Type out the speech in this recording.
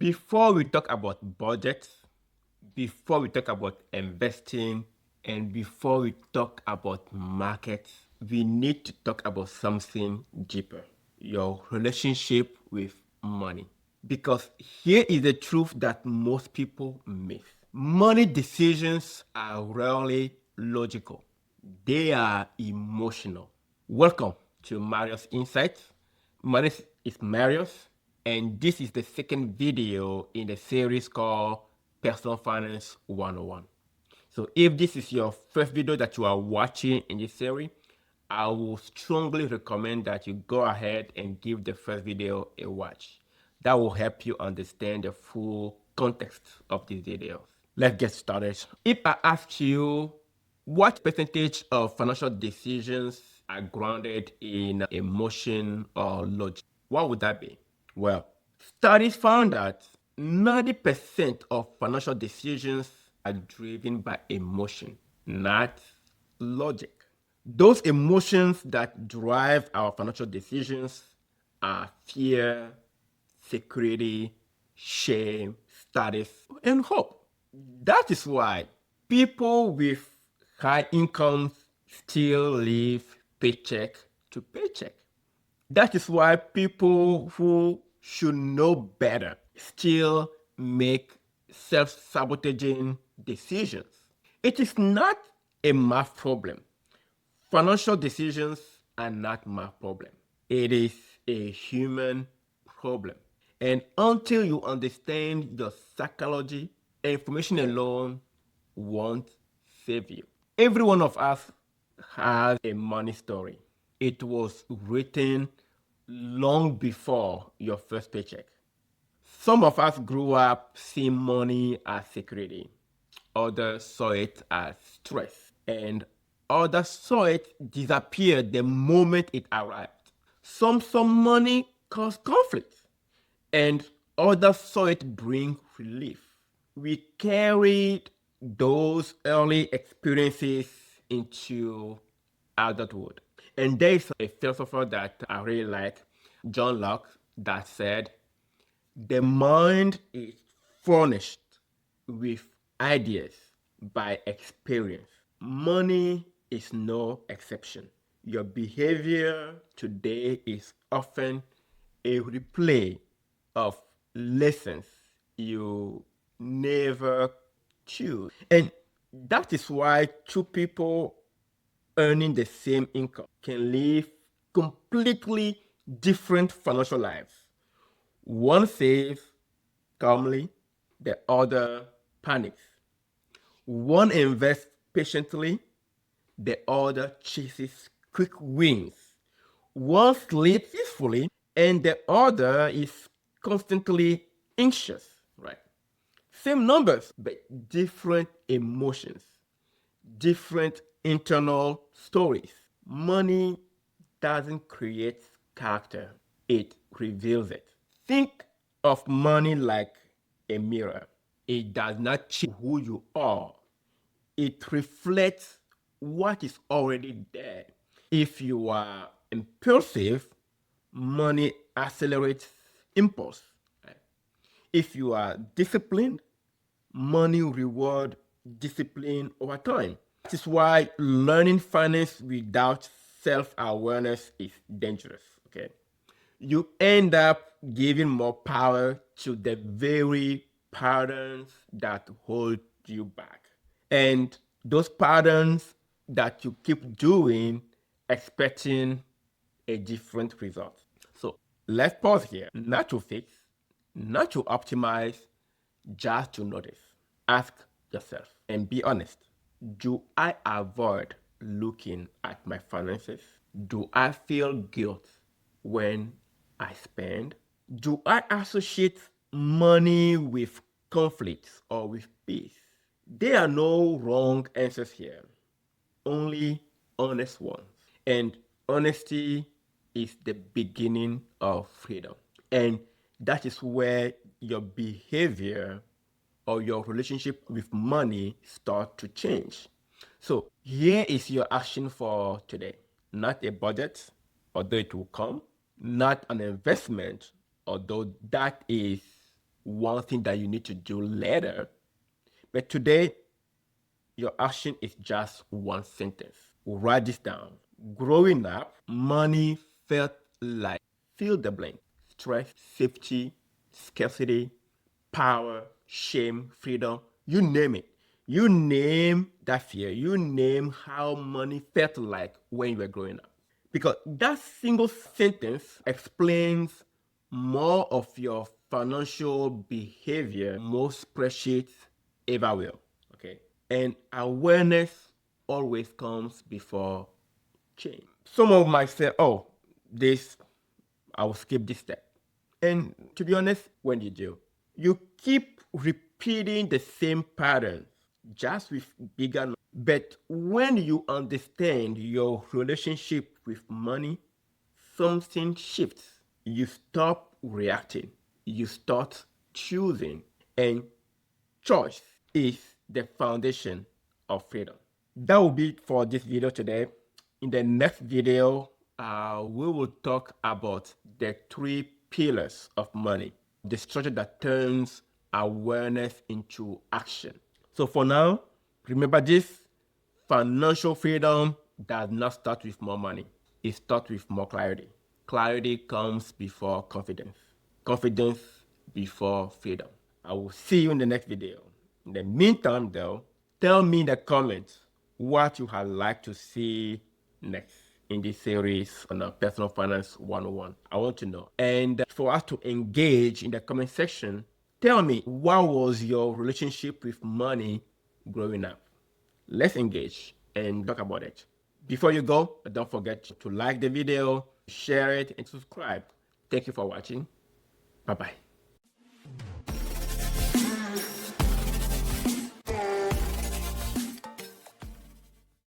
Before we talk about budgets, before we talk about investing, and before we talk about markets, we need to talk about something deeper: your relationship with money. Because here is the truth that most people miss. Money decisions are rarely logical, they are emotional. Welcome to Marius Insights. My name is Marius, and this is the second video in the series called Personal Finance 101. So if this is your first video that you are watching in this series, I will strongly recommend that you go ahead and give the first video a watch. That will help you understand the full context of this video. Let's get started. If I ask you what percentage of financial decisions are grounded in emotion or logic, what would that be? Well, studies found that 90% of financial decisions are driven by emotion, not logic. Those emotions that drive our financial decisions are fear, security, shame, status, and hope. That is why people with high incomes still live paycheck to paycheck. That is why people who should know better still make self-sabotaging decisions. It is not a math problem. Financial decisions are not math problem. It is a human problem. And until you understand the psychology, information alone won't save you. Every one of us has a money story. It was written long before your first paycheck. Some of us grew up seeing money as security. Others saw it as stress. And others saw it disappear the moment it arrived. Some saw money cause conflict, and others saw it bring relief. We carried those early experiences into adulthood. And there is a philosopher that I really like, John Locke, that said, the mind is furnished with ideas by experience. Money is no exception. Your behavior today is often a replay of lessons you never choose. And that is why two people earning the same income can live completely different financial lives. One saves calmly, the other panics. One invests patiently, the other chases quick wins. One sleeps peacefully, and the other is constantly anxious, right? Same numbers, but different emotions, different internal stories. Money doesn't create character, it reveals it. Think of money like a mirror. It does not change who you are, it reflects what is already there. If you are impulsive, money accelerates impulse. Right? If you are disciplined, money reward discipline over time. That is why learning finance without self-awareness is dangerous. Okay, you end up giving more power to the very patterns that hold you back. And those patterns that you keep doing, expecting a different result. So let's pause here. Not to fix, not to optimize, just to notice. Ask yourself and be honest. Do I avoid looking at my finances? Do I feel guilt when I spend? Do I associate money with conflicts or with peace? There are no wrong answers here, only honest ones. And honesty is the beginning of freedom. And that is where your behavior or your relationship with money start to change. So here is your action for today. Not a budget, although it will come. Not an investment, although that is one thing that you need to do later. But today, your action is just one sentence. Write this down. Growing up, money felt like fill the blank. Stress, safety, scarcity, power, shame, freedom, you name it. You name that fear. You name how money felt like when you were growing up. Because that single sentence explains more of your financial behavior most spreadsheets ever will. Okay. And awareness always comes before change. Someone might say, oh, this, I will skip this step. And to be honest, when you do, you keep repeating the same pattern, just with bigger. But when you understand your relationship with money, something shifts. You stop reacting, you start choosing, and choice is the foundation of freedom. That will be it for this video today. In the next video, we will talk about the 3 pillars of money, the structure that turns awareness into action. So for now, remember this: financial freedom does not start with more money. It starts with more clarity. Clarity comes before confidence. Confidence before freedom. I will see you in the next video. In the meantime, though, tell me in the comments what you would like to see next in this series on Personal Finance 101. I want to know. And for us to engage in the comment section, tell me, what was your relationship with money growing up? Let's engage and talk about it. Before you go, don't forget to like the video, share it, and subscribe. Thank you for watching. Bye-bye.